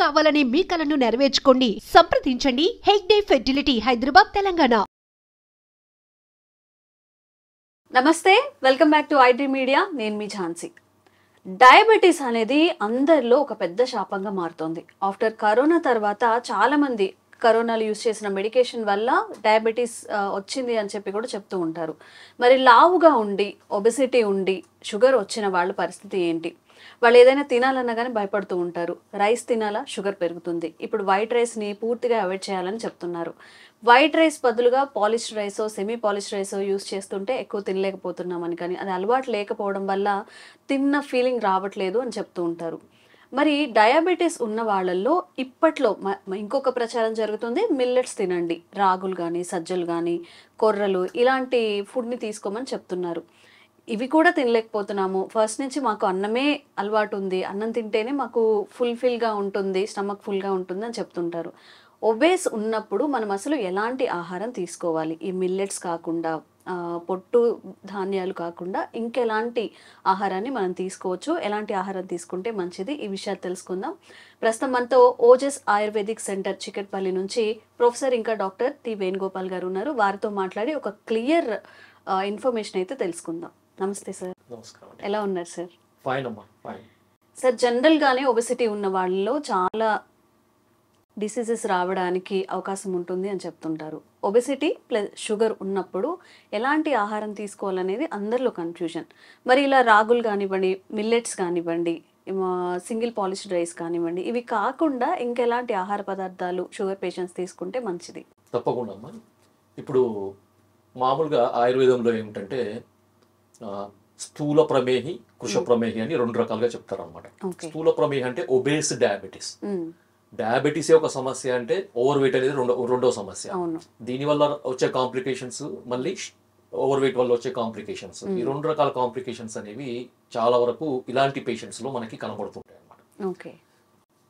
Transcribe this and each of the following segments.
కావాలనే మీ కలను నెరవేర్చుకోండి. సంప్రదించండి హెగ్డే ఫెర్టిలిటీ, హైదరాబాద్, తెలంగాణ. నమస్తే, welcome back to IT media. నేను మీ ఝాన్సీ. డయాబెటీస్ అనేది అందరిలో ఒక పెద్ద శాపంగా మారుతోంది. ఆఫ్టర్ కరోనా తర్వాత చాలా మంది కరోనాలో యూస్ చేసిన మెడికేషన్ వల్ల డయాబెటీస్ వచ్చింది అని చెప్పి కూడా చెప్తూ ఉంటారు. మరి లావుగా ఉండి, ఒబెసిటీ ఉండి, షుగర్ వచ్చిన వాళ్ళ పరిస్థితి ఏంటి? వాళ్ళు ఏదైనా తినాలన్నా కానీ భయపడుతూ ఉంటారు. రైస్ తినాలా, షుగర్ పెరుగుతుంది. ఇప్పుడు వైట్ రైస్ని పూర్తిగా అవాయిడ్ చేయాలని చెప్తున్నారు. వైట్ రైస్ బదులుగా పాలిష్డ్ రైసో, సెమీ పాలిష్డ్ రైసో యూస్ చేస్తుంటే ఎక్కువ తినలేకపోతున్నామని, కానీ అది అలవాటు లేకపోవడం వల్ల తిన్న ఫీలింగ్ రావట్లేదు అని చెప్తూ ఉంటారు. మరి డయాబెటీస్ ఉన్న వాళ్ళల్లో ఇప్పట్లో ఇంకొక ప్రచారం జరుగుతుంది, మిల్లెట్స్ తినండి, రాగులు కానీ, సజ్జలు కానీ, కొర్రలు, ఇలాంటి ఫుడ్ని తీసుకోమని చెప్తున్నారు. ఇవి కూడా తినలేకపోతున్నాము, ఫస్ట్ నుంచి మాకు అన్నమే అలవాటు ఉంది, అన్నం తింటేనే మాకు ఫుల్ఫిల్గా ఉంటుంది, స్టమక్ ఫుల్గా ఉంటుంది అని చెప్తుంటారు. ఒబేస్ ఉన్నప్పుడు మనం అసలు ఎలాంటి ఆహారం తీసుకోవాలి? ఈ మిల్లెట్స్ కాకుండా, పొట్టు ధాన్యాలు కాకుండా ఇంకెలాంటి ఆహారాన్ని మనం తీసుకోవచ్చు? ఎలాంటి ఆహారం తీసుకుంటే మంచిది? ఈ విషయాలు తెలుసుకుందాం. ప్రస్తుతం మనతో ఓజస్ ఆయుర్వేదిక్ సెంటర్ చికట్పల్లి నుంచి ప్రొఫెసర్ ఇంకా డాక్టర్ టి వేణుగోపాల్ గారు ఉన్నారు. వారితో మాట్లాడి ఒక క్లియర్ ఇన్ఫర్మేషన్ అయితే తెలుసుకుందాం. నమస్తే సార్. నమస్కారం. ఎలా ఉన్నారు సార్? ఫైన్ అమ్మా, ఫైన్. సార్, జనరల్గానే ఒబెసిటీ ఉన్న వాళ్ళలో చాలా డిసీజెస్ రావడానికి అవకాశం ఉంటుంది అని చెప్తుంటారు. ఒబెసిటీ ప్లస్ షుగర్ ఉన్నప్పుడు ఎలాంటి ఆహారం తీసుకోవాలనేది అందరిలో కన్ఫ్యూజన్. మరి ఇలా రాగులు కానివ్వండి, మిల్లెట్స్ కానివ్వండి, సింగిల్ పాలిష్డ్ రైస్ కానివ్వండి, ఇవి కాకుండా ఇంకెలాంటి ఆహార పదార్థాలు షుగర్ పేషెంట్స్ తీసుకుంటే మంచిది? తప్పకుండా అమ్మా. ఇప్పుడు మామూలుగా ఆయుర్వేదంలో ఏమిటంటే స్థూల ప్రమేహి, కృష ప్రమేహి అని రెండు రకాలుగా చెప్తారనమాట. స్థూల ప్రమేహి అంటే ఒబేస్ డయాబెటీస్. డయాబెటీసే ఒక సమస్య అంటే ఓవర్ వెయిట్ అనేది రెండో సమస్య. దీనివల్ల వచ్చే కాంప్లికేషన్స్, మళ్ళీ ఓవర్ వెయిట్ వల్ల వచ్చే కాంప్లికేషన్స్, ఈ రెండు రకాల కాంప్లికేషన్స్ అనేవి చాలా వరకు ఇలాంటి పేషెంట్స్ లో మనకి కనబడుతుంటాయి అన్నమాట.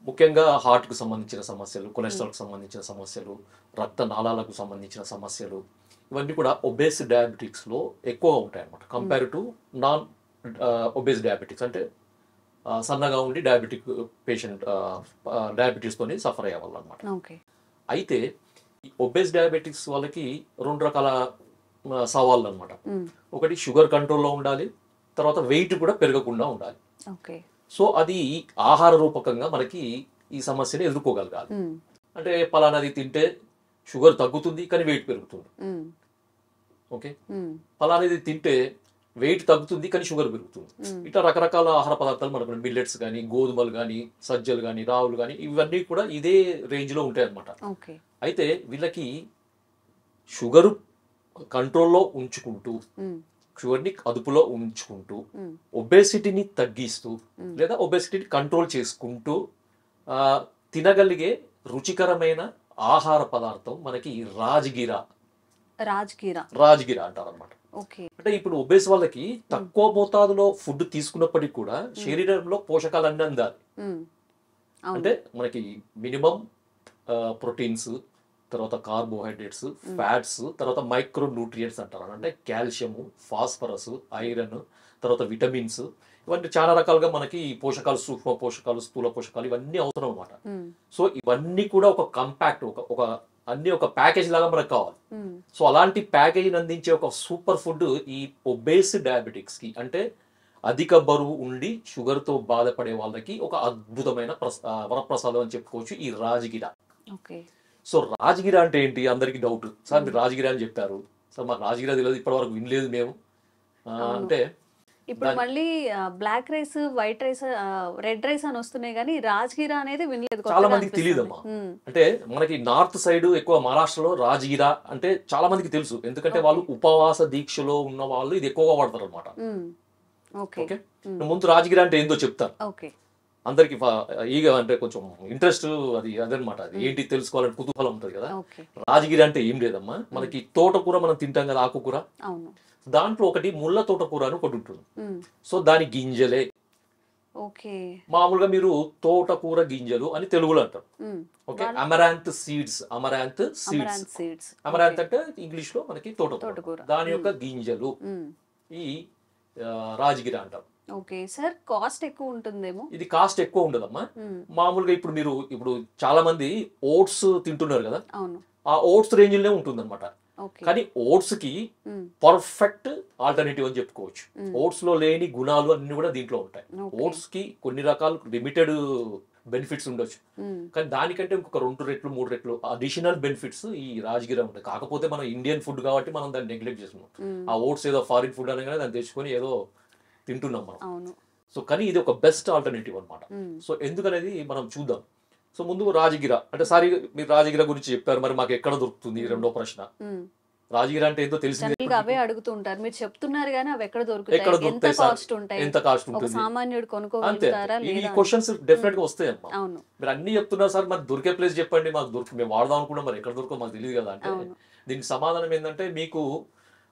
ముఖ్యంగా హార్ట్ కు సంబంధించిన సమస్యలు, కొలెస్ట్రాల్ కు సంబంధించిన సమస్యలు, రక్త నాళాలకు సంబంధించిన సమస్యలు, ఇవన్నీ కూడా ఒబేస్ డయాబెటిక్స్ లో ఎక్కువగా ఉంటాయి అన్నమాట, compare to non obese diabetics. అంటే సన్నగా ఉండి డయాబెటిక్ పేషెంట్ డయాబెటీస్ తోని సఫర్ అయ్యే వాళ్ళు అనమాట. అయితే ఒబేస్ డయాబెటిక్స్ వాళ్ళకి రెండు రకాల సవాళ్ళు అనమాట. ఒకటి షుగర్ కంట్రోల్లో ఉండాలి, తర్వాత వెయిట్ కూడా పెరగకుండా ఉండాలి. సో అది ఆహార రూపకంగా మనకి ఈ సమస్యని ఎదుర్కోగలగాలి. అంటే పలానాది తింటే షుగర్ తగ్గుతుంది కానీ వెయిట్ పెరుగుతుంది, ఓకే, పలానాది తింటే వెయిట్ తగ్గుతుంది కానీ షుగర్ పెరుగుతుంది. ఇట్లా రకరకాల ఆహార పదార్థాలు మనకు మిల్లెట్స్ కానీ, గోధుమలు కానీ, సజ్జలు కానీ, రావులు కానీ, ఇవన్నీ కూడా ఇదే రేంజ్ లో ఉంటాయి అన్నమాట. అయితే వీళ్ళకి షుగర్ కంట్రోల్లో ఉంచుకుంటూ, షుగర్ని అదుపులో ఉంచుకుంటూ, ఒబేసిటీని తగ్గిస్తూ లేదా ఒబేసిటీని కంట్రోల్ చేసుకుంటూ తినగలిగే రుచికరమైన ఆహార పదార్థం మనకి రాజగిరా అంటారు అనమాట. అంటే ఇప్పుడు ఒబేస్ వాళ్ళకి తక్కువ మోతాదులో ఫుడ్ తీసుకున్నప్పటికీ కూడా శరీరంలో పోషకాలన్నీ అందాలి. అంటే మనకి మినిమం ప్రోటీన్స్, తర్వాత కార్బోహైడ్రేట్స్, ఫ్యాట్స్, తర్వాత మైక్రో న్యూట్రియంట్స్ అంటారు. అంటే కాల్షియము, ఫాస్ఫరస్, ఐరన్, తర్వాత విటమిన్స్, ఇవన్నీ చాలా రకాలుగా మనకి పోషకాలు, సూక్ష్మ పోషకాలు, స్థూల పోషకాలు, ఇవన్నీ అవసరం అన్నమాట. సో ఇవన్నీ కూడా ఒక కంపాక్ట్, అన్ని ఒక ప్యాకేజ్ లాగా మనకు కావాలి. సో అలాంటి ప్యాకేజీని అందించే ఒక సూపర్ ఫుడ్ ఈ ఒబేస్ డయాబెటిక్స్ కి, అంటే అధిక బరువు ఉండి షుగర్ తో బాధపడే వాళ్ళకి ఒక అద్భుతమైన వరప్రసాదం అని చెప్పుకోవచ్చు ఈ రాజగిరా. సో రాజగిరా అంటే ఏంటి? అందరికి డౌట్, సార్ మీరు రాజగిరా అని చెప్పారు, సార్ మాకు రాజగిరా తెలియదు, ఇప్పటి వరకు వినలేదు మేము అంటే. ఇప్పుడు మళ్ళీ black rice, white rice, red rice అని వస్తున్నాయి, కానీ రాజగిరా అనేది వినలేదు, చాలా మందికి తెలియదమ్మా. అంటే మనకి నార్త్ సైడ్ ఎక్కువ మహారాష్ట్రలో రాజగిరా అంటే చాలా మందికి తెలుసు, ఎందుకంటే వాళ్ళు ఉపవాస దీక్షలో ఉన్న వాళ్ళు ఇది ఎక్కువగా వాడతారు అనమాట. ఓకే, ముందు రాజగిరా అంటే ఏందో చెప్తాను అందరికి. ఈగ అంటే కొంచెం ఇంట్రెస్ట్, అదనమాట. అది ఏంటి తెలుసుకోవాలని కుతూహలం ఉంటుంది కదా. రాజగిరా అంటే ఏం లేదమ్మా, మనకి తోటకూర మనం తింటాం కదా, ఆకుకూర, దాంట్లో ఒకటి ముళ్ళ తోటకూర అని ఒకటి ఉంటుంది. సో దాని గింజలే మామూలుగా మీరు తోటకూర గింజలు అని తెలుగులో అంటారు. Okay, amaranth seeds. అమరాంత్ అంటే ఇంగ్లీష్ లో మనకి తోటకూర, దాని యొక్క గింజలు ఈ రాజగిరా అంటారు. ఓకే సార్, కాస్ట్ ఎక్కువ ఉంటుందేమో. ఇది కాస్ట్ ఎక్కువ ఉండదమ్మా. మామూలుగా ఇప్పుడు చాలా మంది ఓట్స్ తింటున్నారు కదా, అవును. ఆ ఓట్స్ రేంజ్లోనే ఉంటుందన్నమాట. కానీ ఓట్స్ కి పర్ఫెక్ట్ ఆల్టర్నేటివ్ అని చెప్పుకోవచ్చు. ఓట్స్ లో లేని గుణాలు అన్ని కూడా దీంట్లో ఉంటాయి. ఓట్స్ కి కొన్ని రకాల లిమిటెడ్ బెనిఫిట్స్ ఉండొచ్చు, కానీ దానికంటే ఇంకొక 2 రెట్లు 3 రెట్లు అడిషనల్ బెనిఫిట్స్ ఈ రాజగిరా ఉంటాయి. కాకపోతే మనం ఇండియన్ ఫుడ్ కాబట్టి మనం దాన్ని నెగ్లెక్ట్ చేస్తున్నాం. ఆ ఓట్స్ ఏదో ఫారిన్ ఫుడ్ అనగానే దాన్ని తెచ్చుకొని ఏదో తింటున్నాం మనం. సో కానీ ఇది ఒక బెస్ట్ ఆల్టర్నేటివ్ అనమాట. సో ఎందుకనేది మనం చూద్దాం. సో ముందు రాజగిరా అంటే, సారీ మీరు రాజగిరా గురించి చెప్పారు, మరి మాకు ఎక్కడ దొరుకుతుంది? రెండో ప్రశ్న. రాజగిరా అంటే ఏంటో తెలిసింది, అవే అడుగుతుంటారు. మీరు చెప్తున్నారు కానీ అవి ఎక్కడ దొరుకుతాయి, ఎక్కడ ఎంత దొరుకుతాయి, కాస్ట్ ఉంటాయి, ఎంత కాస్ట్ ఉంటుంది, సామాన్యుడు అంతే. కొనుక్కోగలుగుతారా ఈ లేదా? క్వశ్చన్స్ డెఫినెట్ గా వస్తాయమ్మా. అవును. మీరు అన్ని చెప్తున్నారు సార్, మరి దొరికే ప్లేస్ చెప్పండి, మాకు మేము వాడదాం అనుకున్నా, మరి ఎక్కడ దొరకో మాకు తెలియదు కదా అంటే, దీనికి సమాధానం ఏంటంటే, మీకు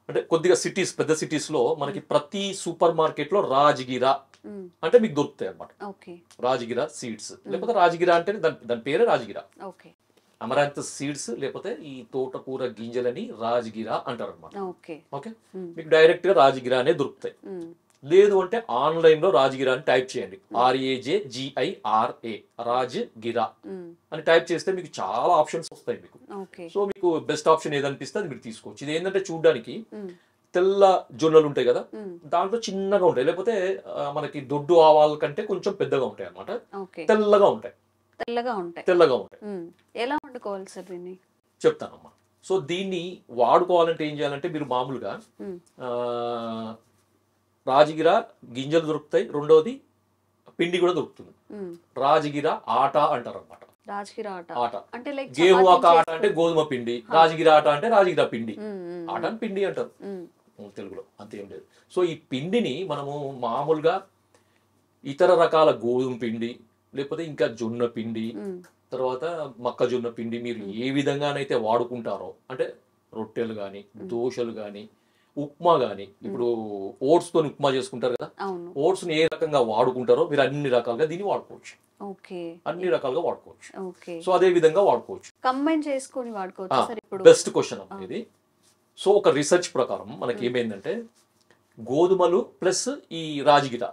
అంటే కొద్దిగా సిటీస్, పెద్ద సిటీస్ లో మనకి ప్రతి సూపర్ మార్కెట్ లో రాజగిరా అంటే మీకు దొరుకుతాయి అన్నమాట. రాజగిరా సీడ్స్, లేకపోతే రాజగిరా అంటే దాని పేరే రాజగిరా. అమరాంత్ సీడ్స్ లేకపోతే ఈ తోటకూర గింజలని రాజగిరా అంటారు అనమాట. ఓకే, మీకు డైరెక్ట్ గా రాజగిరా అనే దొరుకుతాయి. లేదు అంటే ఆన్లైన్ లో రాజగిరా అని టైప్ చేయండి, RAJGIRA రాజగిరా అని టైప్ చేస్తే మీకు చాలా ఆప్షన్స్ వస్తాయి మీకు. సో మీకు బెస్ట్ ఆప్షన్ ఏదనిపిస్తే అది మీరు తీసుకోవచ్చు. ఇది ఏంటంటే చూడడానికి తెల్ల జొన్నలు ఉంటాయి కదా, దాంట్లో చిన్నగా ఉంటాయి, లేకపోతే మనకి దొడ్డు ఆవాల కంటే కొంచెం పెద్దగా ఉంటాయి అన్నమాట. తెల్లగా ఉంటాయి. ఎలా వండుకోవాలి సార్ దీన్ని చెప్తానమ్మా. సో దీన్ని వాడుకోవాలంటే ఏం చేయాలంటే, మీరు మామూలుగా రాజగిరా గింజలు దొరుకుతాయి, రెండోది పిండి కూడా దొరుకుతుంది. రాజగిరా ఆట అంటారు అనమాట. ఆట అంటే గేహు ఆట అంటే గోధుమ పిండి, రాజగిరా ఆట అంటే రాజగిరా పిండి. ఆట అని పిండి అంటారు తెలుగులో, అంతేం లేదు. సో ఈ పిండిని మనము మామూలుగా ఇతర రకాల గోధుమ పిండి, లేకపోతే ఇంకా జొన్న పిండి, తర్వాత మొక్కజొన్న పిండి, మీరు ఏ విధంగానైతే వాడుకుంటారో, అంటే రొట్టెలు కానీ, దోశలు కానీ, ఉప్మా కానీ, ఇప్పుడు ఓట్స్ తోని ఉప్మా చేసుకుంటారు కదా, ఓట్స్ ని ఏ రకంగా వాడుకుంటారో మీరు అన్ని రకాలుగా దీన్ని వాడుకోవచ్చు. అన్ని రకాలుగా వాడుకోవచ్చు. సో అదే విధంగా వాడుకోవచ్చు, కంబైన్ చేసుకొని వాడుకోవచ్చు. బెస్ట్ క్వశ్చన్ ఇది. సో ఒక రీసెర్చ్ ప్రకారం మనకి ఏమైందంటే, గోధుమలు ప్లస్ ఈ రాజగిరా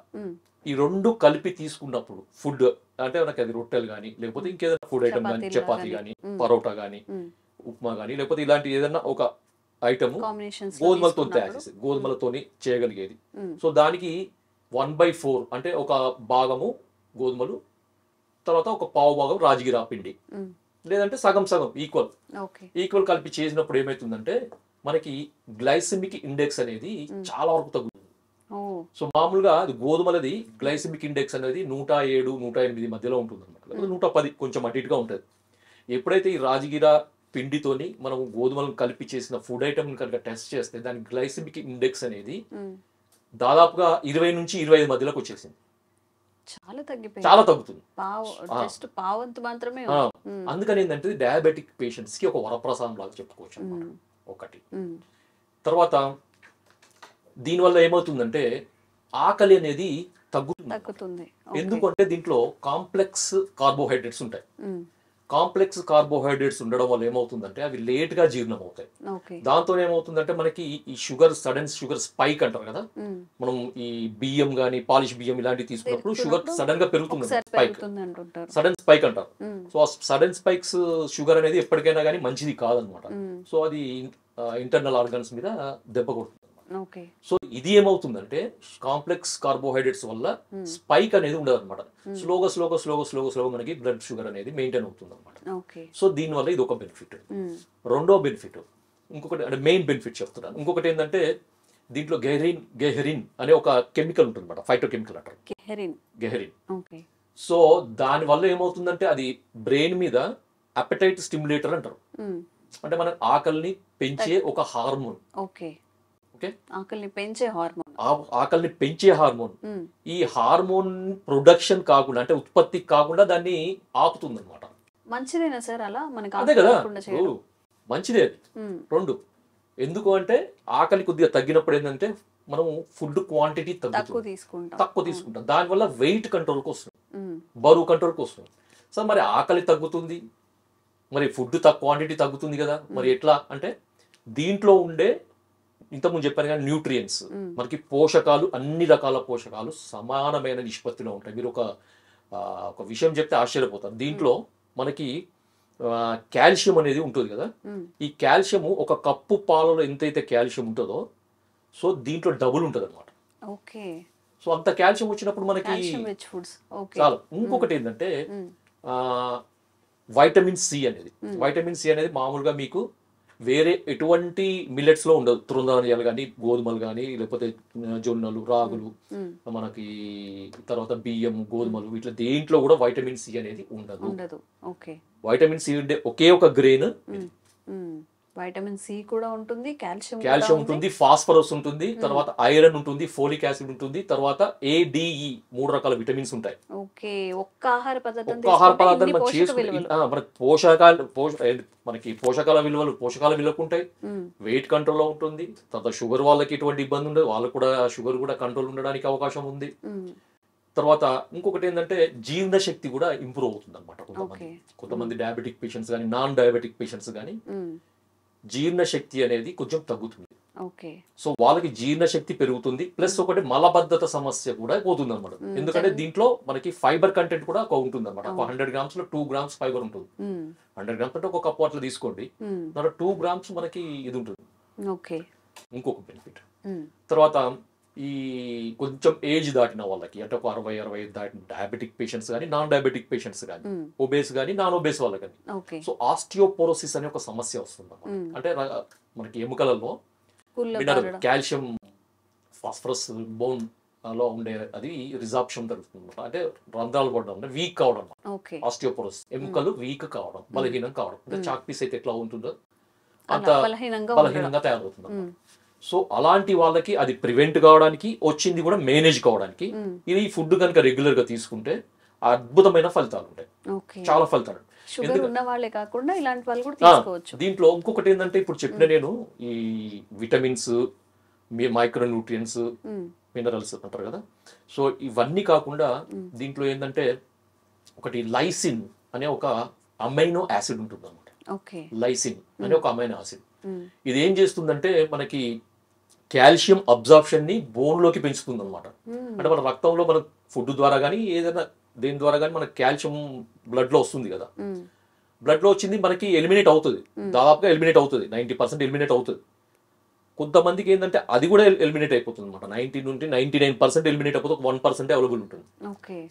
ఈ రెండు కలిపి తీసుకున్నప్పుడు ఫుడ్ అంటే మనకి అది రొట్టెలు కానీ, లేకపోతే ఇంకేదైనా ఫుడ్ ఐటమ్ కానీ, చపాతీ కానీ, పరోటా కానీ, ఉప్మా కానీ, లేకపోతే ఇలాంటి ఏదైనా ఒక ఐటమ్ గోధుమలతో తయారు చేసేది, గోధుమలతోని చేయగలిగేది. సో దానికి 1/4 అంటే ఒక భాగము గోధుమలు, తర్వాత ఒక పావు భాగం రాజగిరా పిండి, లేదంటే సగం సగం ఈక్వల్ కలిపి చేసినప్పుడు ఏమైతుందంటే, మనకి గ్లైసెమిక్ ఇండెక్స్ అనేది చాలా వరకు తగ్గుతుంది. సో మామూలుగా అది గోధుమలది గ్లైసెమిక్ ఇండెక్స్ అనేది 107, 108 మధ్యలో ఉంటుంది అనమాట, 110 కొంచెం అటు ఇటుగా ఉంటుంది. ఎప్పుడైతే ఈ రాజగిరా పిండితోని మనం గోధుమలను కలిపి చేసిన ఫుడ్ ఐటమ్ కనుక టెస్ట్ చేస్తే, దాని గ్లైసెమిక్ ఇండెక్స్ అనేది దాదాపుగా 20 నుంచి 25 మధ్యలోకి వచ్చేసింది. చాలా తగ్గుతుంది. అందుకని ఏంటంటే డయాబెటిక్ పేషెంట్స్ కి ఒక వరప్రసాదం లాగా చెప్పుకోవచ్చు అన్నమాట. ఒకటి తర్వాత దీనివల్ల ఏమవుతుందంటే, ఆకలి అనేది తగ్గుతుంది. ఎందుకంటే దీంట్లో కాంప్లెక్స్ కార్బోహైడ్రేట్స్ ఉంటాయి. కాంప్లెక్స్ కార్బోహైడ్రేట్స్ ఉండడం వల్ల ఏమవుతుందంటే, అవి లేట్ గా జీర్ణం అవుతాయి. దాంతో ఏమవుతుందంటే, మనకి ఈ సడన్ షుగర్ స్పైక్ అంటారు కదా, మనం ఈ బియ్యం గానీ, పాలిష్ బియ్యం ఇలాంటివి తీసుకున్నప్పుడు షుగర్ సడన్ గా పెరుగుతుంది, సడన్ స్పైక్ అంటారు. సో ఆ సడన్ స్పైక్స్ షుగర్ అనేది ఎప్పటికైనా కానీ మంచిది కాదనమాట. సో అది ఇంటర్నల్ ఆర్గన్స్ మీద దెబ్బ కొడుతుంది. సో ఇది ఏమవుతుందంటే, కాంప్లెక్స్ కార్బోహైడ్రేట్స్ వల్ల స్పైక్ అనేది ఉండదు అనమాట. స్లోగా మనకి బ్లడ్ షుగర్ అనేది మెయింటైన్ అవుతుంది అనమాట. సో దీని వల్ల ఇది ఒక బెనిఫిట్. రెండో బెనిఫిట్ ఇంకొకటి, అంటే మెయిన్ బెనిఫిట్ చెప్తున్నాను. ఇంకొకటి ఏంటంటే, దీంట్లో గెహరిన్ అనే ఒక కెమికల్ ఉంటుంది అనమాట, ఫైటో కెమికల్ అంటారు, గెహరిన్. సో దాని వల్ల ఏమవుతుందంటే, అది బ్రెయిన్ మీద అపెటైట్ స్టిమ్యులేటర్ అంటారు. అంటే మన ఆకలిని పెంచే ఒక హార్మోన్. ఆకలిని పెంచే హార్మోన్. ఈ హార్మోన్ ప్రొడక్షన్ కాకుండా, అంటే ఉత్పత్తి కాకుండా దాన్ని ఆపుతుంది అనమాట. మంచిదేనా సార్ అలా? అదే కదా, మంచిదే. రెండు ఎందుకు అంటే, ఆకలి కొద్దిగా తగ్గినప్పుడు ఏంటంటే, మనం ఫుడ్ క్వాంటిటీ తక్కువ తీసుకుంటాం. దానివల్ల వెయిట్ కంట్రోల్కి వస్తుంది, బరువు కంట్రోల్కి వస్తుంది. సో మరి ఆకలి తగ్గుతుంది, మరి ఫుడ్ క్వాంటిటీ తగ్గుతుంది కదా, మరి ఎట్లా అంటే, దీంట్లో ఉండే ఇంతకుముందు చెప్పాను కానీ న్యూట్రియంట్స్, మనకి పోషకాలు, అన్ని రకాల పోషకాలు సమానమైన నిష్పత్తిలో ఉంటాయి. మీరు ఒక విషయం చెప్తే ఆశ్చర్యపోతారు. దీంట్లో మనకి కాల్షియం అనేది ఉంటుంది కదా, ఈ కాల్షియం ఒక కప్పు పాలలో ఎంతైతే కాల్షియం ఉంటుందో సో దీంట్లో డబుల్ ఉంటుంది అనమాట. ఓకే. సో అంత కాల్షియం వచ్చినప్పుడు మనకి చాలా. ఇంకొకటి ఏంటంటే వైటమిన్ సి అనేది, వైటమిన్ సి అనేది మామూలుగా మీకు వేరే ఎటువంటి మిల్లెట్స్ లో ఉండదు. తృణధాన్యాలు కానీ, గోధుమలు కానీ, లేకపోతే జొన్నలు, రాగులు, మనకి తర్వాత బియ్యం, గోధుమలు, ఇట్లా దేంట్లో కూడా వైటమిన్ సి అనేది ఉండదు. వైటమిన్ సి ఉండే ఒకే ఒక గ్రెయిన్. వైటమిన్ సి కూడా ఉంటుంది, కాల్షియం ఉంటుంది, ఫాస్ఫరస్ ఉంటుంది, తర్వాత ఐరన్ ఉంటుంది, ఫోలిక్ యాసిడ్ ఉంటుంది, తర్వాత ఏడిఈ, 3 రకాల విటమిన్స్ ఉంటాయి. ఒక్క ఆహార పదార్థం మనకి పోషకాల విలువకు ఉంటాయి. వెయిట్ కంట్రోల్ లో ఉంటుంది. తర్వాత షుగర్ వాళ్ళకి ఎటువంటి ఇబ్బంది ఉండదు, వాళ్ళకు కూడా షుగర్ కూడా కంట్రోల్ ఉండడానికి అవకాశం ఉంది. తర్వాత ఇంకొకటి ఏంటంటే జీర్ణ శక్తి కూడా ఇంప్రూవ్ అవుతుంది అనమాట. కొంతమంది డయాబెటిక్ పేషెంట్స్ కానీ, నాన్ డయాబెటిక్ పేషెంట్స్ కానీ జీర్ణ శక్తి అనేది కొంచెం తగ్గుతుంది. సో వాళ్ళకి జీర్ణ శక్తి పెరుగుతుంది, ప్లస్ ఒకటి మలబద్ధత సమస్య కూడా పోతుంది అనమాట. ఎందుకంటే దీంట్లో మనకి ఫైబర్ కంటెంట్ కూడా ఉంటుంది అనమాట. 100 grams లో 2 grams ఫైబర్ ఉంటుంది. 100 grams అంటే ఒక కప్పు అట్లా తీసుకోండి, 2 grams మనకి ఇది ఉంటుంది. ఇంకొక బెనిఫిట్. తర్వాత ఈ కొంచెం ఏజ్ దాటిన వాళ్ళకి, అంటే ఒక 60-65 దాటిన డయాబెటిక్ పేషెంట్స్ కానీ, నాన్ డయాబెటిక్ పేషెంట్స్ కానీ, ఒబేస్ కానీ, నాన్ ఒబేస్ వాళ్ళకి కానీ సో ఆస్టియోపోరోసిస్ అనే ఒక సమస్య వస్తుంది అన్నమాట. అంటే మనకి ఎముకలలో మినరల్, కాల్షియం, ఫాస్ఫరస్ బోన్ లో ఉండే అది రిజార్ప్షన్ జరుగుతుంది అనమాట. అంటే రంధ్రాలు పడడం, అంటే వీక్ కావడం, ఆస్టియోపోరోసిస్, ఎముకలు వీక్ కావడం, బలహీనం కావడం. అంటే చాక్ పీస్ అయితే ఎట్లా ఉంటుందో అంత బలహీనంగా తయారవుతుంది. సో అలాంటి వాళ్ళకి అది ప్రివెంట్ కావడానికి, వచ్చింది కూడా మేనేజ్ కావడానికి ఇది ఫుడ్ కనుక రెగ్యులర్ గా తీసుకుంటే అద్భుతమైన ఫలితాలు ఉంటాయి, చాలా ఫలితాలు. దీంట్లో ఇంకొకటి ఏంటంటే ఇప్పుడు చెప్పిన నేను ఈ విటమిన్స్, మైక్రో న్యూట్రియంట్స్, మినరల్స్ అంటారు కదా, సో ఇవన్నీ కాకుండా దీంట్లో ఏంటంటే ఒకటి లైసిన్ అనే ఒక అమైనో యాసిడ్ ఉంటుంది అనమాట. లైసిన్ అనే ఒక అమైనో యాసిడ్ ఇది ఏం చేస్తుందంటే మనకి కాల్షియం అబ్జార్ప్షన్ ని బోన్ లోకి పెంచుతుంది అనమాట. అంటే మన రక్తంలో మన ఫుడ్ ద్వారా కానీ, ఏదైనా దేని ద్వారా కానీ మనకి కాల్షియం బ్లడ్ లో వస్తుంది కదా, బ్లడ్ లో వచ్చింది మనకి ఎలిమినేట్ అవుతుంది, దాదాపుగా ఎలిమినేట్ అవుతుంది, 90% ఎలిమినేట్ అవుతుంది. కొంతమందికి ఏంటంటే అది కూడా ఎలిమినేట్ అయిపోతుంది అనమాట. 90 నుండి 99% ఎలిమినేట్ అయిపోతుంది, 1% అవైలబుల్ ఉంటుంది.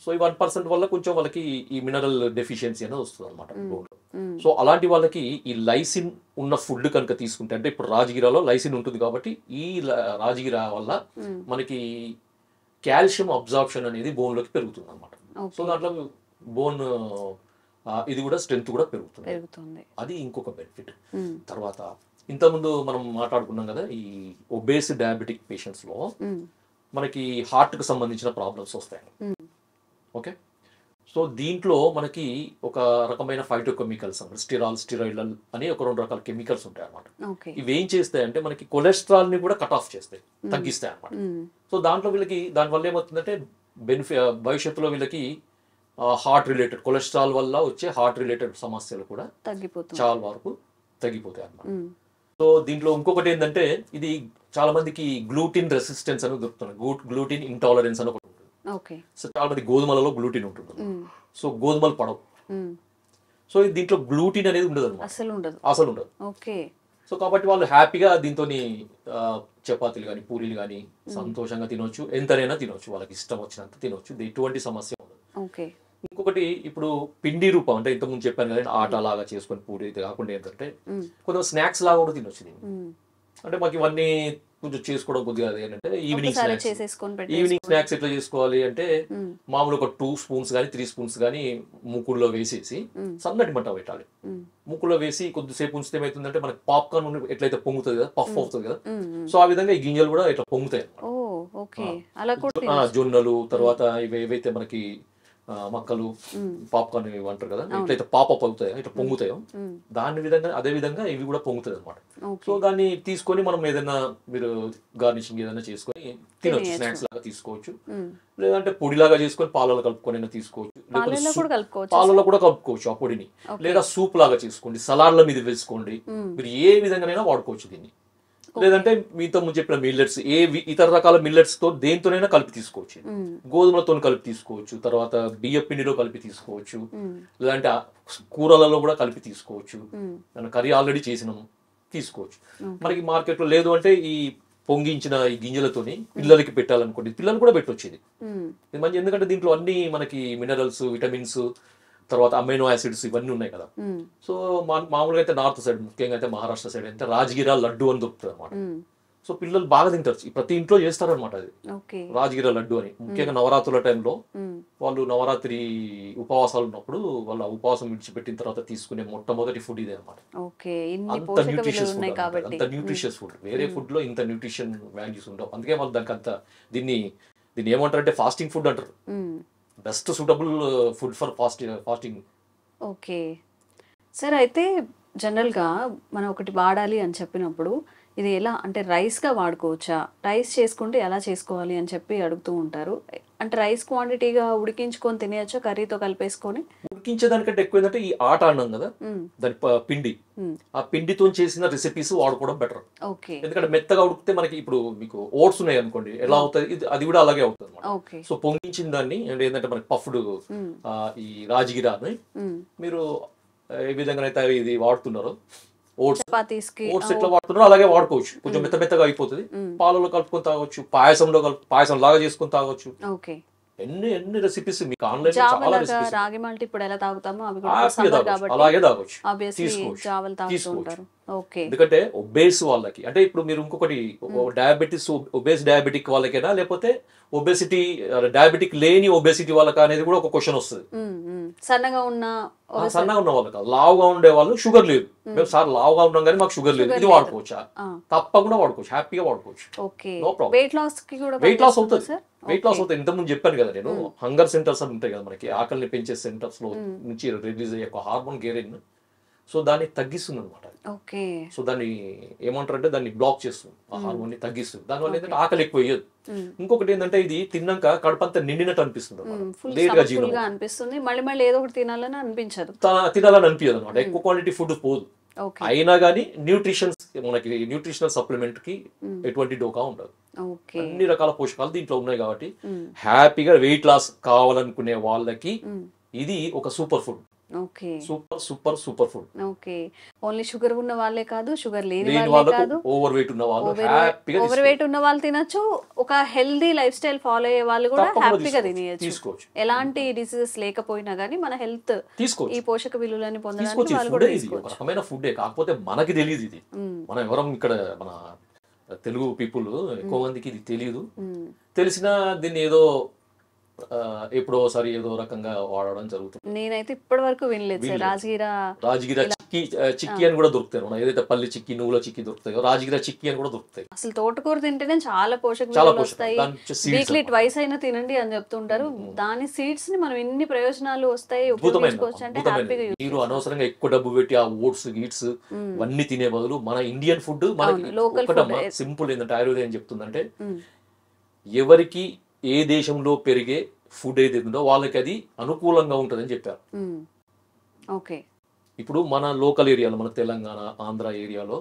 సో ఈ 1% వల్ల కొంచెం వాళ్ళకి ఈ మినరల్ డెఫిషియన్సీ అనేది వస్తుంది అనమాట. సో అలాంటి వాళ్ళకి ఈ లైసిన్ ఉన్న ఫుడ్ కనుక తీసుకుంటే, అంటే ఇప్పుడు రాజగిరాలో లైసిన్ ఉంటుంది కాబట్టి ఈ రాజగిరా వల్ల మనకి కాల్షియం అబ్జార్ప్షన్ అనేది బోన్ లోకి పెరుగుతుంది అనమాట. సో దాంట్లో బోన్ ఇది కూడా స్ట్రెంత్ కూడా పెరుగుతుంది. అది ఇంకొక బెనిఫిట్. తర్వాత ఇంతకుముందు మనం మాట్లాడుకున్నాం కదా, ఈ ఒబేస్ డయాబెటిక్ పేషెంట్స్ లో మనకి హార్ట్ కు సంబంధించిన ప్రాబ్లమ్స్ వస్తాయి. ఓకే, సో దీంట్లో మనకి ఒక రకమైన ఫైటోకెమికల్స్, స్టిరాయిడ్ అని ఒక 2 రకాల కెమికల్స్ ఉంటాయి అన్నమాట. ఇవి ఏం చేస్తాయంటే మనకి కొలెస్ట్రాల్ ని కూడా కట్ ఆఫ్ చేస్తాయి, తగ్గిస్తాయి అన్నమాట. సో దాంట్లో వీళ్ళకి దానివల్ల ఏమవుతుందంటే భవిష్యత్తులో వీళ్ళకి హార్ట్ రిలేటెడ్, కొలెస్ట్రాల్ వల్ల వచ్చే హార్ట్ రిలేటెడ్ సమస్యలు కూడా చాలా వరకు తగ్గిపోతాయి అన్నమాట. సో దీంట్లో ఇంకొకటి ఏంటంటే ఇది చాలా మందికి గ్లూటిన్ రెసిస్టెన్స్ అని దొరుకుతుంది, గ్లూటిన్ ఇంటాలరెన్స్ అని ఒకటి ఉంటుంది. సో చాలా మంది గోధుమలలో గ్లూటిన్ ఉంటుంది, సో గోధుమలు పడవు. సో దీంట్లో గ్లూటిన్ అనేది ఉండదు అన్నమాట, అసలు ఉండదు. సో కాబట్టి వాళ్ళు హ్యాపీగా దీంతో చపాతీలు కానీ, పూరీలు కానీ సంతోషంగా తినొచ్చు, ఎంతనైనా తినొచ్చు, వాళ్ళకి ఇష్టం వచ్చినంత తినొచ్చు, ఎటువంటి సమస్య ఉండదు. ఇంకొకటి ఇప్పుడు పిండి రూపం, అంటే ఇంతకుముందు చెప్పాను కదా ఆట లాగా చేసుకొని పూరి కాకుండా ఏంటంటే కొంచెం స్నాక్స్ లాగా కూడా తినొచ్చు దీన్ని. అంటే మాకు ఇవన్నీ కొంచెం చేసుకోవడం కొద్దిగా ఏంటంటే ఈవినింగ్ స్నాక్స్ ఎట్లా చేసుకోవాలి అంటే మామూలు ఒక 2 స్పూన్స్ కానీ 3 స్పూన్స్ కానీ ముక్కుల్లో వేసేసి సన్నటి మంట పెట్టాలి. ముక్కులో వేసి కొద్దిసేపు ఉంచితే ఏమవుతుందంటే మనకి పాప్కార్న్ ఎట్లయితే పొంగుతుంది కదా, పఫ్ అవుతుంది కదా, సో ఆ విధంగా ఈ గింజలు కూడా ఇట్లా పొంగుతాయి. జొన్నలు, తర్వాత ఇవి ఏవైతే మనకి మక్కలు, పాప్కార్న్ ఇవి అంటారు కదా, ఎట్లయితే పాపప్ అవుతాయో, ఇట్లా పొంగుతాయో అదే విధంగా ఇవి కూడా పొంగుతాయి అనమాట. సో దాన్ని తీసుకొని మనం ఏదైనా మీరు గార్నిషింగ్ ఏదైనా చేసుకొని తినొచ్చు, స్నాక్స్ లాగా తీసుకోవచ్చు, లేదంటే పొడిలాగా చేసుకొని పాలలో కలుపుకొని తీసుకోవచ్చు, పాలలో కూడా కలుపుకోవచ్చు ఆ పొడిని, లేదా సూప్ లాగా చేసుకోండి, సలాడ్ల మీద వేసుకోండి, మీరు ఏ విధంగానైనా వాడుకోవచ్చు దీన్ని. లేదంటే మీతో ముందు చెప్పిన మిల్లెట్స్ ఇతర రకాల మిల్లెట్స్ తో దేంతోనైనా కలిపి తీసుకోవచ్చు. గోధుమలతో కలిపి తీసుకోవచ్చు, తర్వాత బియ్య పిండిలో కలిపి తీసుకోవచ్చు, లేదంటే కూరలలో కూడా కలిపి తీసుకోవచ్చు. కర్రీ ఆల్రెడీ చేసినాము తీసుకోవచ్చు. మనకి మార్కెట్ లో లేదు అంటే ఈ పొంగించిన ఈ గింజలతోని పిల్లలకి పెట్టాలనుకోండి, పిల్లలు కూడా పెట్టొచ్చు. ఇది మంచి, ఎందుకంటే దీంట్లో అన్ని మనకి మినరల్స్, విటమిన్స్, తర్వాత అమైనో యాసిడ్స్ ఇవన్నీ ఉన్నాయి కదా. సో మామూలుగా అయితే నార్త్ సైడ్, ముఖ్యంగా అయితే మహారాష్ట్ర సైడ్ అయితే రాజగిరా లడ్డు అని దొరుకుతుంది అనమాట. సో పిల్లలు బాగా తింటారు, ప్రతి ఇంట్లో చేస్తారనమాట అది రాజగిరా లడ్డు అని. ముఖ్యంగా నవరాత్రుల టైంలో వాళ్ళు నవరాత్రి ఉపవాసాలు ఉన్నప్పుడు వాళ్ళ ఉపవాసం విడిచిపెట్టిన తర్వాత తీసుకునే మొట్టమొదటి ఫుడ్ ఇదే అనమాట. అంత న్యూట్రిషియస్ ఫుడ్, అంత న్యూట్రిషియస్ ఫుడ్. వేరే ఫుడ్ లో ఇంత న్యూట్రిషన్ వాల్యూస్ ఉండవు. అందుకే వాళ్ళు దానికి అంత దీన్ని ఏమంటారు అంటే ఫాస్టింగ్ ఫుడ్ అంటారు. Best suitable food for fasting. Okay sir, అయితే జనరల్గా మనం ఒకటి వాడాలి అని చెప్పినప్పుడు ఇది ఎలా అంటే రైస్గా వాడుకోవచ్చా, రైస్ చేసుకుంటే ఎలా చేసుకోవాలి అని చెప్పి అడుగుతూ ఉంటారు. అంటే రైస్ క్వాంటిటీగా ఉడికించుకొని తినేయచ్చా కర్రీతో కలిపేసుకొని? ఉడికించేదానికంటే ఎక్కువ ఏంటంటే ఈ ఆట అన్నాం కదా, దాని పిండి, ఆ పిండితో చేసిన రెసిపీస్ వాడుకోవడం బెటర్. ఎందుకంటే మెత్తగా ఉడికితే మనకి, ఇప్పుడు మీకు ఓట్స్ ఉన్నాయి అనుకోండి, ఎలా అవుతుంది అది కూడా అలాగే అవుతుంది అనమాట. సో పొంగించిన దాన్ని ఏంటంటే మనకి పఫ్డ్ ఈ రాజగిరాని మీరు ఏ విధంగా అయితే ఇది వాడుతున్నారో, ఓట్స్ ఎట్లా వాడుతున్నారో అలాగే వాడుకోవచ్చు. కొంచెం మెత్తగా అయిపోతుంది, పాలలో కలుపుకొని తాగొచ్చు, పాయసం లాగా చేసుకొని తాగొచ్చు. ఎన్ని రెసిపీస్ మీకు ఆన్లైన్ చాలా రెసిపీస్. రాగి మాల్ట్ ఇప్పుడు ఎలా తాగుతామో అవి అలాగే తాగొచ్చు, తీసుకోవచ్చు. ఎందుకంటే ఒబేస్ వాళ్ళకి, అంటే ఇప్పుడు మీరు ఇంకొకటి డయాబెటిక్ వాళ్ళకైనా లేకపోతే ఒబేసిటీ డయాబెటిక్ లేని ఒబేసిటీ వాళ్ళకి అనేది కూడా ఒక క్వశ్చన్ వస్తుంది. సన్నగా ఉన్న వాళ్ళు కాదు, లావుగా ఉండే వాళ్ళు, షుగర్ లేదు, మేము సార్ లావుగా ఉన్నాం కానీ మాకు షుగర్ లేదు, ఇది వాడుకోవచ్చా? తప్పకుండా వాడుకోవచ్చు, హ్యాపీగా వాడుకోవచ్చు. No problem. వెయిట్ లాస్ అవుతుంది. ఇంతకుముందు చెప్పాను కదా నేను, హంగర్ సెంటర్స్ అని ఉంటాయి కదా మనకి, ఆకలిని పెంచే సెంటర్స్ లో నుంచి రిలీజ్ అయ్యే ఒక హార్మోన్ గెరిన్, సో దాన్ని తగ్గిస్తుంది అనమాట. సో దాన్ని ఏమంటారంటే దాన్ని బ్లాక్ చేస్తుంది, ఆ హార్మోన్ ని తగ్గిస్తుంది. దానివల్ల ఏంటంటే ఆకలి ఎక్కువ వేయదు. ఇంకొకటి ఏంటంటే ఇది తిన్నాక కడుపంతా నిండినట్టు అనిపిస్తుంది, అనిపిస్తుంది, మళ్ళీ ఏదో ఒకటి తినాలని అనిపించదు, తినాలని అనిపించదు అనమాట. ఎక్కువ క్వాంటిటీ ఫుడ్ పోదు. అయినా కానీ మనకి న్యూట్రిషనల్ సప్లిమెంట్ కి ఎటువంటి డోకా ఉండదు. అన్ని రకాల పోషకాలు దీంట్లో ఉన్నాయి కాబట్టి హ్యాపీగా వెయిట్ లాస్ కావాలనుకునే వాళ్ళకి ఇది ఒక super food. Super food. Only sugar ఉన్న వాళ్ళే కాదు, షుగర్ లేని వాళ్ళే కాదు, ఓవర్ వెయిట్ ఉన్న వాళ్ళు తినొచ్చు, ఒక హెల్దీ లైఫ్ స్టైల్ ఫాలో అయ్యే వాళ్ళు కూడా హ్యాపీగా తినేయచ్చు. ఎలాంటి డిసీజెస్ లేకపోయినా గానీ మన హెల్త్ ఈ పోషక విలువలని పొందడానికి వాళ్ళు కూడా తీసుకోవచ్చు. రకమైన ఫుడ్. కాకపోతే మనకి తెలియదు ఇది. మనం ఎవరం ఇక్కడ మన తెలుగు పీపుల్ ఎక్కువ మందికి ఇది తెలియదు. తెలిసినా దీన్ని ఏదో ఎప్పుడో ఒకసారి ఏదో రకంగా వాడడం జరుగుతుంది. నేనైతే ఇప్పటి వరకు వినలేదు సార్. రాజగిరా చిక్కీ అని కూడా దొరుకుతాయి. మనం ఏదైతే పల్లి చిక్కీ, నువ్వుల చిక్కీ దొరుకుతాయో, రాజగిరా చిక్కీ అని కూడా దొరుకుతాయి. అసలు తోటకూర తింటేనే చాలా పోషక విలువలు వస్తాయి. వీక్లీ ట్వైస్ అయినా తినండి అని చెప్తుంటారు. దాని సీడ్స్ ని మనం ఎన్ని ప్రయోజనాలు వస్తాయి ఉపయోగించుకోవచ్చు అంటే హ్యాపీగా. మీరు అనవసరంగా ఎక్కువ డబ్బు పెట్టి ఆ ఓట్స్ గీట్స్ అన్ని తినే బదులు మన ఇండియన్ ఫుడ్ మనకి సింపుల్ ఏంటంటే ఆయుర్వేదం ఏం చెప్తుందంటే, ఎవరికి ఏ దేశంలో పెరిగే ఫుడ్ ఏదైతే ఉందో వాళ్ళకి అది అనుకూలంగా ఉంటుందని చెప్పారు. ఇప్పుడు మన లోకల్ ఏరియాలో, మన తెలంగాణ, ఆంధ్ర ఏరియాలో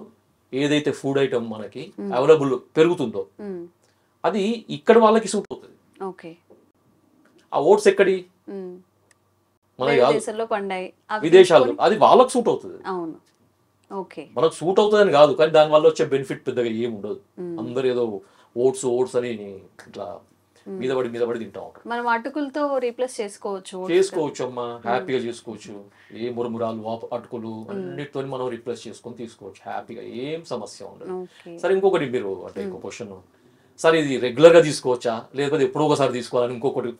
ఏదైతే ఫుడ్ ఐటమ్ మనకి అవైలబుల్ పెరుగుతుందో అది ఇక్కడ వాళ్ళకి సూట్ అవుతుంది. ఆ ఓట్స్ ఎక్కడి మన విదేశాల్లో అది వాళ్ళకి సూట్ అవుతుంది. మనకు సూట్ అవుతుందని కాదు, కానీ దాని వల్ల వచ్చే బెనిఫిట్ పెద్దగా ఏమి ఉండదు. అందరు ఏదో ఓట్స్ అని ఇట్లా మీద పడి తింటా ఉంటారు. మనం అటుకులతో రీప్లేస్ చేసుకోవచ్చు అమ్మా, హ్యాపీగా చేసుకోవచ్చు. ఏ మురుమురాలు, అటుకులు అన్నిటితో మనం రీప్లేస్ చేసుకొని తీసుకోవచ్చు హ్యాపీగా, ఏం సమస్య ఉండదు. సరే, ఇంకొకటి మీరు అంటే ఇంకో క్వశ్చన్, సరే ఇది రెగ్యులర్ గా తీసుకోవచ్చా లేకపోతే ఎప్పుడో ఒకసారి తీసుకోవాలని ఇంకొకటి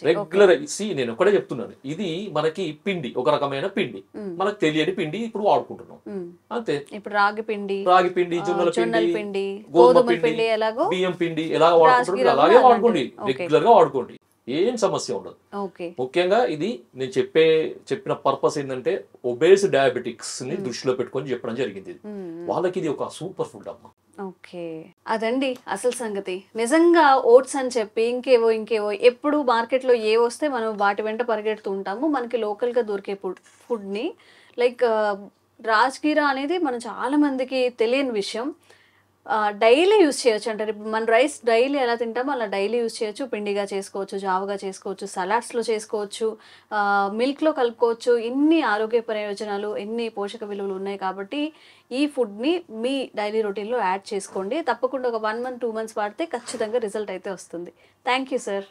రెగ్యులర్. నేను ఒకటే చెప్తున్నాను, ఇది మనకి పిండి, ఒక రకమైన పిండి, మనకు తెలియని పిండి ఇప్పుడు వాడుకుంటున్నాం అంతే. ఇప్పుడు రాగి పిండి, జొన్నల పిండి, గోధుమ పిండి, బియ్యం పిండి ఎలా వాడుకుంటున్నారు అలాగే వాడుకోండి, రెగ్యులర్ గా వాడుకోండి, ఏం సమస్య ఉండదు. ముఖ్యంగా ఇది నేను చెప్పిన పర్పస్ ఏంటంటే ఒబేస్ డయాబెటిక్స్ ని దృష్టిలో పెట్టుకొని చెప్పడం జరిగింది. వాళ్ళకి ఇది ఒక సూపర్ ఫుడ్ అమ్మా. అదండి అసలు సంగతి. నిజంగా ఓట్స్ అని చెప్పి ఇంకేవో ఎప్పుడు మార్కెట్ లో ఏ వస్తే మనం వాటి వెంట పరిగెడుతూ ఉంటాము. మనకి లోకల్ గా దొరికే ఫుడ్ ని లైక్ రాజ్గిరా అనేది మనం చాలా మందికి తెలియని విషయం. డైలీ యూస్ చేయొచ్చు అంటారు. ఇప్పుడు మన రైస్ డైలీ ఎలా తింటామో అలా డైలీ యూస్ చేయొచ్చు. పిండిగా చేసుకోవచ్చు, జావగా చేసుకోవచ్చు, సలాడ్స్లో చేసుకోవచ్చు, మిల్క్లో కలుపుకోవచ్చు. ఇన్ని ఆరోగ్య ప్రయోజనాలు, ఎన్ని పోషక విలువలు ఉన్నాయి కాబట్టి ఈ ఫుడ్ని మీ డైలీ రొటీన్లో యాడ్ చేసుకోండి. తప్పకుండా ఒక 1 month 2 months వాడితే ఖచ్చితంగా రిజల్ట్ అయితే వస్తుంది. Thank you sir.